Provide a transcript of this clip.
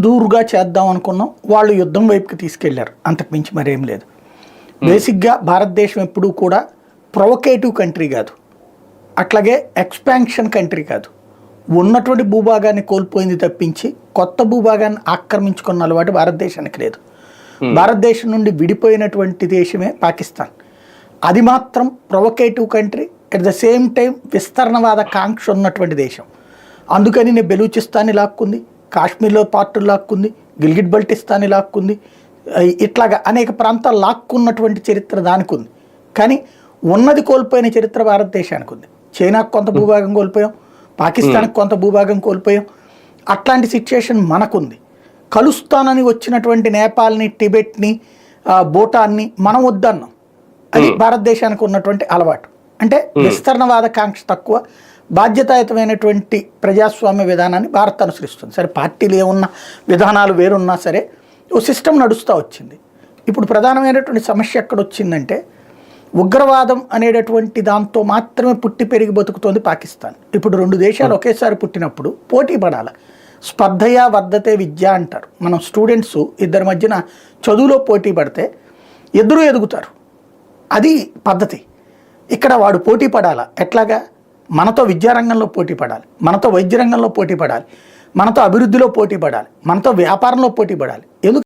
సుదూరుగా చేద్దాం అనుకున్నాం, వాళ్ళు యుద్ధం వైపుకి తీసుకెళ్లారు, అంతకుమించి మరేం లేదు. బేసిక్గా భారతదేశం ఎప్పుడూ కూడా ప్రొవకేటివ్ కంట్రీ కాదు, అట్లాగే ఎక్స్పాన్షన్ కంట్రీ కాదు. ఉన్నటువంటి భూభాగాన్ని కోల్పోయింది తప్పించి కొత్త భూభాగాన్ని ఆక్రమించుకున్న అలవాటు భారతదేశానికి లేదు. భారతదేశం నుండి విడిపోయినటువంటి దేశమే పాకిస్తాన్. అది మాత్రం provocative country, at the same time విస్తరణవాద కాంక్ష ఉన్నటువంటి దేశం. అందుకని నేను బెలూచిస్తాన్ని లాక్కుంది, కాశ్మీర్లో పార్టులు లాక్కుంది, గిల్గిట్ బల్టిస్తాన్ని లాక్కుంది, ఇట్లాగా అనేక ప్రాంతాలు లాక్కున్నటువంటి చరిత్ర దానికి ఉంది. కానీ ఉన్నది కోల్పోయిన చరిత్ర భారతదేశానికి ఉంది. చైనాకు కొంత భూభాగం కోల్పోయాం, పాకిస్తాన్కి కొంత భూభాగం కోల్పోయాం. అట్లాంటి సిచ్యుయేషన్ మనకుంది. కలుస్తానని వచ్చినటువంటి నేపాల్ని, టిబెట్ని, భూటాన్ని మనం వద్దన్నాం. అది భారతదేశానికి ఉన్నటువంటి అలవాటు. అంటే విస్తరణవాద కాంక్ష తక్కువ, బాధ్యతాయుతమైనటువంటి ప్రజాస్వామ్య విధానాన్ని భారత్ అనుసరిస్తుంది. సరే పార్టీలు ఏమున్నా, విధానాలు వేరున్నా సరే ఓ సిస్టమ్ నడుస్తూ వచ్చింది. ఇప్పుడు ప్రధానమైనటువంటి సమస్య ఎక్కడ వచ్చిందంటే, ఉగ్రవాదం అనేటటువంటి దాంతో మాత్రమే పుట్టి పెరిగి బతుకుతోంది పాకిస్తాన్. ఇప్పుడు రెండు దేశాలు ఒకేసారి పుట్టినప్పుడు పోటీ పడాలి. స్పర్ధయా వర్ధతే విద్య అంటారు. మనం స్టూడెంట్స్ ఇద్దరి మధ్యన చదువులో పోటీ పడితే ఇద్దరు ఎదుగుతారు, అది పద్ధతి. ఇక్కడ వాడు పోటీ పడాలా, ఎట్లాగా? మనతో విద్యారంగంలో పోటీ పడాలి, మనతో వైద్య రంగంలో పోటీ పడాలి, మనతో అభివృద్ధిలో పోటీ పడాలి, మనతో వ్యాపారంలో పోటీ పడాలి. ఎందుకు?